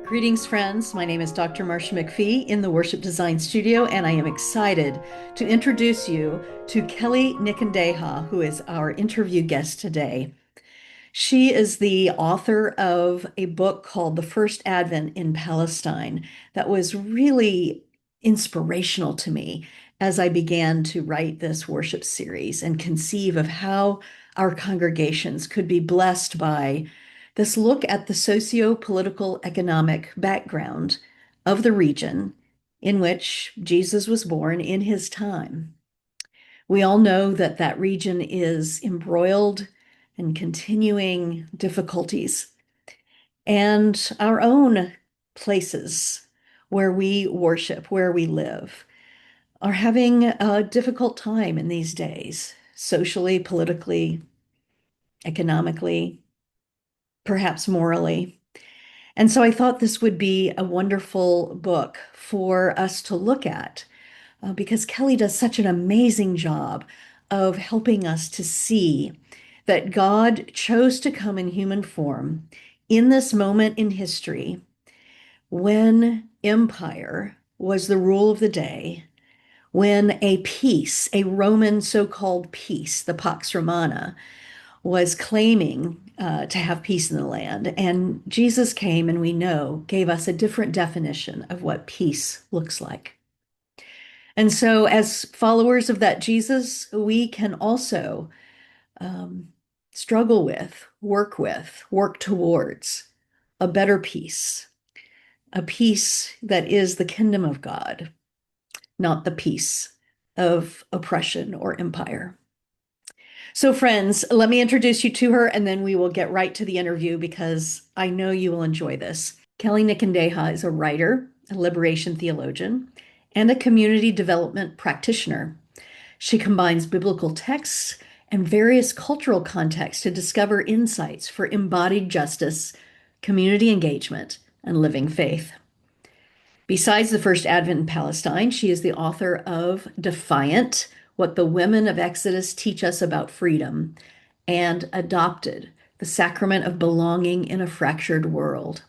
Greetings, friends. My name is Dr. Marcia McPhee in the Worship Design Studio, and I am excited to introduce you to Kelly Nikondeha, who is our interview guest today. She is the author of a book called The First Advent in Palestine that was really inspirational to me as I began to write this worship series and conceive of how our congregations could be blessed by this look at the socio-political economic background of the region in which Jesus was born in his time. We all know that that region is embroiled in continuing difficulties, and our own places where we worship, where we live, are having a difficult time in these days, socially, politically, economically, perhaps morally. And so I thought this would be a wonderful book for us to look at because Kelly does such an amazing job of helping us to see that God chose to come in human form in this moment in history when empire was the rule of the day, when a peace, a Roman so-called peace, the Pax Romana, was claiming to have peace in the land. And Jesus came, and we know, gave us a different definition of what peace looks like. And so, as followers of that Jesus, we can also um, struggle with, work towards a better peace, a peace that is the kingdom of God, not the peace of oppression or empire. So, friends, let me introduce you to her and then we will get right to the interview because I know you will enjoy this. Kelly Nikondeha is a writer, a liberation theologian, and a community development practitioner. She combines biblical texts and various cultural contexts to discover insights for embodied justice, community engagement, and living faith. Besides the first Advent in Palestine, she is the author of Defiant: What the Women of Exodus Teach Us About Freedom, and Adopted: The Sacrament of Belonging in a Fractured World.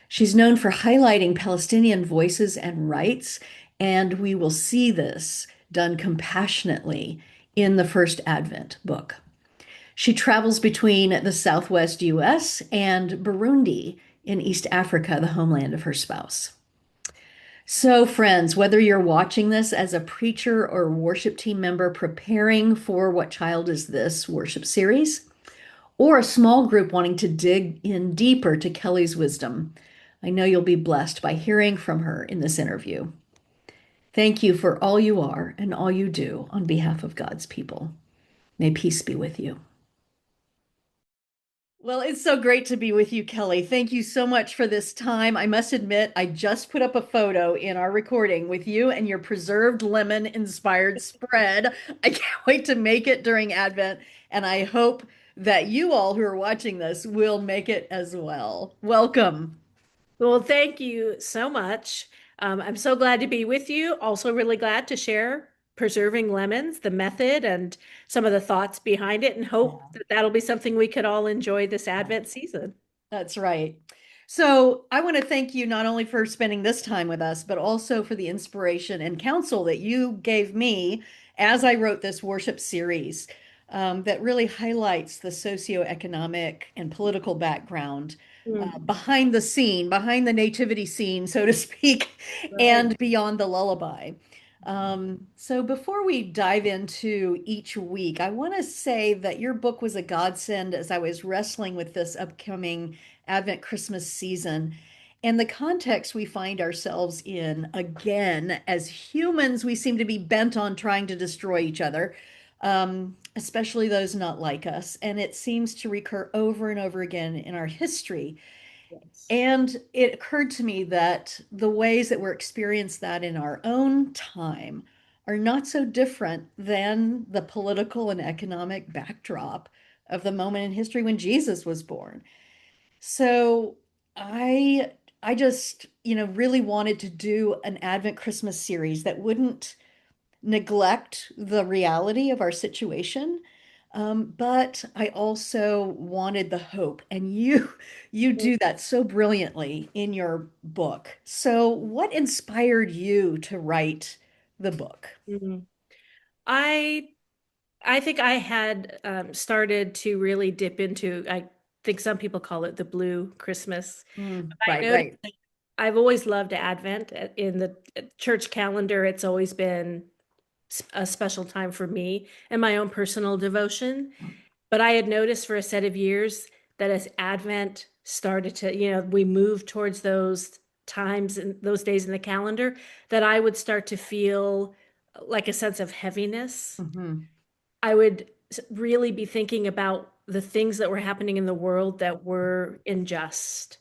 She's known for highlighting Palestinian voices and rights, and we will see this done compassionately in the First Advent book. She travels between the Southwest US and Burundi in East Africa, the homeland of her spouse. So, friends, whether you're watching this as a preacher or worship team member preparing for What Child Is This worship series, or a small group wanting to dig in deeper to Kelly's wisdom, I know you'll be blessed by hearing from her in this interview. Thank you for all you are and all you do on behalf of God's people. May peace be with you. Well, it's so great to be with you, Kelly. Thank you so much for this time. I must admit, I just put up a photo in our recording with you and your preserved lemon inspired spread. I can't wait to make it during Advent, and I hope that you all who are watching this will make it as well. Welcome. Well, thank you so much. I'm so glad to be with you. Also, really glad to share preserving lemons, the method, and some of the thoughts behind it, and hope that that'll be something we could all enjoy this Advent season. That's right. So I want to thank you not only for spending this time with us, but also for the inspiration and counsel that you gave me as I wrote this worship series that really highlights the socioeconomic and political background Mm, behind the scene, behind the nativity scene, so to speak, right. and beyond the lullaby. So before we dive into each week, I want to say that your book was a godsend as I was wrestling with this upcoming Advent Christmas season and the context we find ourselves in. Again, as humans, we seem to be bent on trying to destroy each other, especially those not like us. And it seems to recur over and over again in our history. Yes. And it occurred to me that the ways that we're experiencing that in our own time are not so different than the political and economic backdrop of the moment in history when Jesus was born. So I I just, really wanted to do an Advent Christmas series that wouldn't neglect the reality of our situation, But I also wanted the hope, and you do that so brilliantly in your book. So, what inspired you to write the book? Mhm. I I think I had started to really dip into, I think some people call it the blue Christmas. I Right, noticed right. that I've always loved Advent. In the church calendar. It's always been a special time for me and my own personal devotion. But I had noticed for a set of years that as Advent started to, we moved towards those times and those days in the calendar, that I would start to feel like a sense of heaviness. Hmm. I would really be thinking about the things that were happening in the world that were unjust,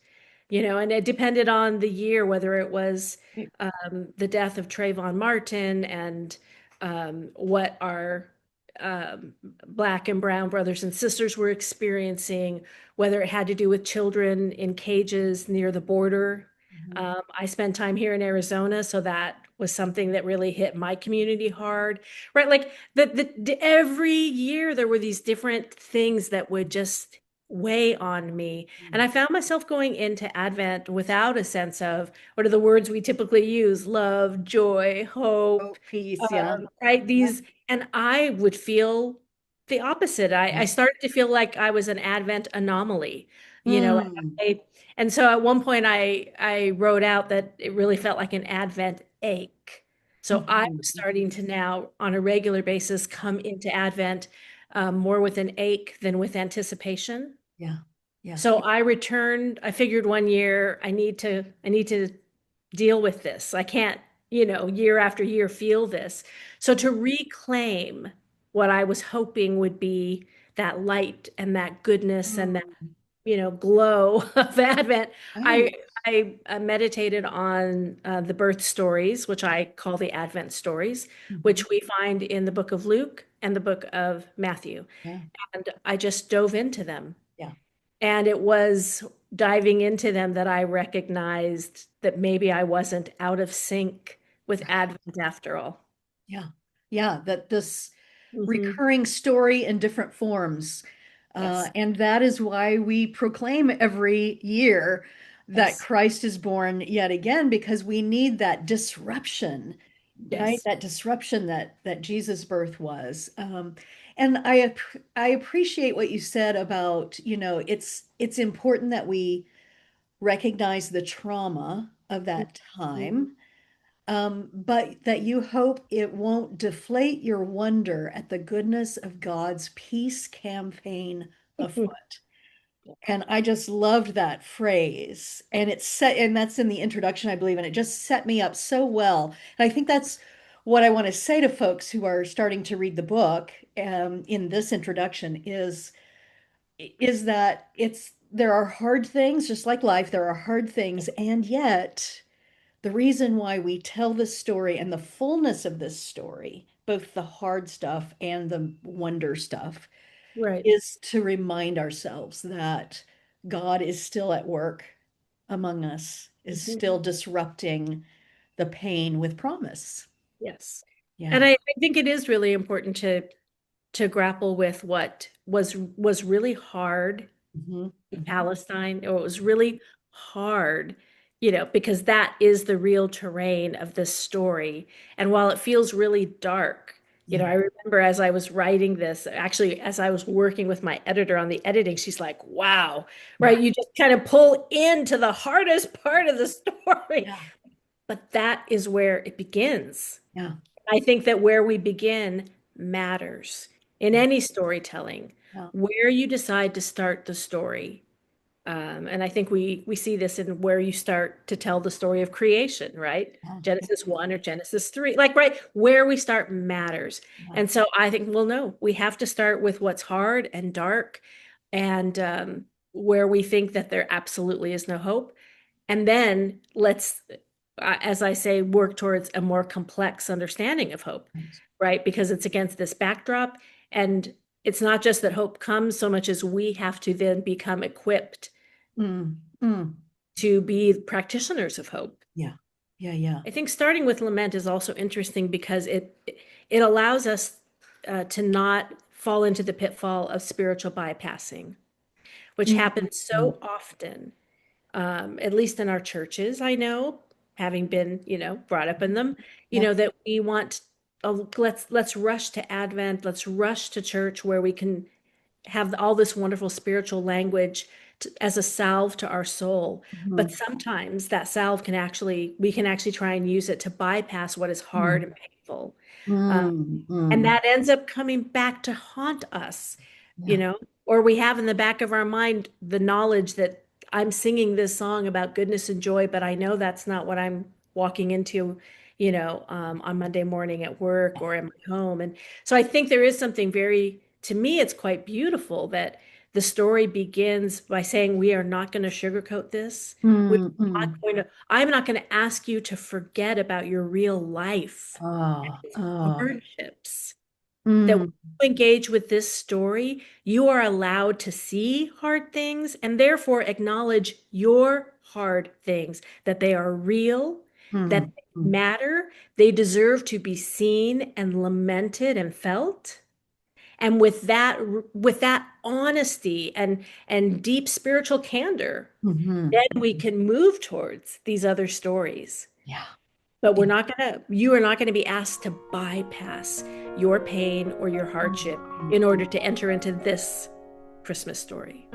and it depended on the year, whether it was the death of Trayvon Martin and what our um, Black and brown brothers and sisters were experiencing, whether it had to do with children in cages near the border. Hmm. I spent time here in Arizona, so that was something that really hit my community hard, right? Like every year there were these different things that would just weigh on me. And I found myself going into Advent without a sense of what are the words we typically use: love, joy, hope, Oh, peace. Yeah. right? Yeah. And I would feel the opposite. I Yeah. started to feel like I was an Advent anomaly, you know, like Mm. I, and so at one point I wrote out that it really felt like an Advent ache. So I Mhm. was starting Mhm. to now, on a regular basis, come into Advent more with an ache than with anticipation. Yeah. Yeah. So I returned. I figured one year I need to deal with this. I can't, year after year feel this. So to reclaim what I was hoping would be that light and that goodness and that, Mm. glow of Advent, I Right. I meditated on the birth stories, which I call the Advent stories, Mhm. which we find in the book of Luke and the book of Matthew. Yeah. And I just dove into them. Yeah. And it was diving into them that I recognized that maybe I wasn't out of sync with Advent after all. Yeah. Yeah. That this Hmm. recurring story in different forms. Yes. And that is why we proclaim every year that Yes. Christ is born yet again, because we need that disruption, right? Yes. That disruption that Jesus' birth was. And I appreciate what you said about, it's important that we recognize the trauma of that Mhm. time, but that you hope it won't deflate your wonder at the goodness of God's peace campaign afoot. And I just loved that phrase. And that's in the introduction, I believe, and it just set me up so well. And I think that's what I want to say to folks who are starting to read the book, in this introduction is that there are hard things, just like life, there are hard things, and yet the reason why we tell this story and the fullness of this story, both the hard stuff and the wonder stuff, Right. is to remind ourselves that God is still at work among us, is Mhm. still disrupting the pain with promise. Yes. And Yeah. I think it is really important to grapple with what was really hard Hmm. in Hmm. Palestine, or it was really hard, because that is the real terrain of this story. And while it feels really dark, Yeah. I remember as I was writing this, actually, as I was working with my editor on the editing, she's like, wow, Yeah. right? You just kind of pull into the hardest part of the story. Yeah. But that is where it begins. Yeah. I think that where we begin matters in any storytelling. Yeah. Where you decide to start the story, and I think we see this in where you start to tell the story of creation, right? Yeah. Genesis 1 or Genesis 3. Like, right, where we start matters. Yeah. And so I think, well, no, we have to start with what's hard and dark, and where we think that there absolutely is no hope. And then let's, as I say, work towards a more complex understanding of hope, Right. right? Because it's against this backdrop. And it's not just that hope comes so much as we have to then become equipped Mm. Mm. to be practitioners of hope. Yeah. Yeah. Yeah. I think starting with lament is also interesting because it allows us to not fall into the pitfall of spiritual bypassing, which Mm, happens mm, so often, at least in our churches, I know, having been, brought up in them, yeah. that we want, oh, let's rush to Advent, let's rush to church where we can have all this wonderful spiritual language as a salve to our soul. But Mhm. sometimes that salve we can actually try and use it to bypass what is hard Mm, and painful. Um, mm, and mm. that ends up coming back to haunt us, you Yeah. know, or we have in the back of our mind the knowledge that I'm singing this song about goodness and joy, but I know that's not what I'm walking into, on Monday morning at work or in my home. And so I think there is something to me, it's quite beautiful that the story begins by saying, we are not going to sugarcoat this. We're Mm, mm. I'm not going to ask you to forget about your real life, Oh, oh. hardships. That when Mm, you engage with this story, you are allowed to see hard things and therefore acknowledge your hard things, that they are real, that mm, they mm, matter, they deserve to be seen and lamented and felt. And with that honesty and deep spiritual candor, mhm. then we can move towards these other stories. Yeah. But Yeah. you are not going to be asked to bypass your pain or your hardship in order to enter into this Christmas story.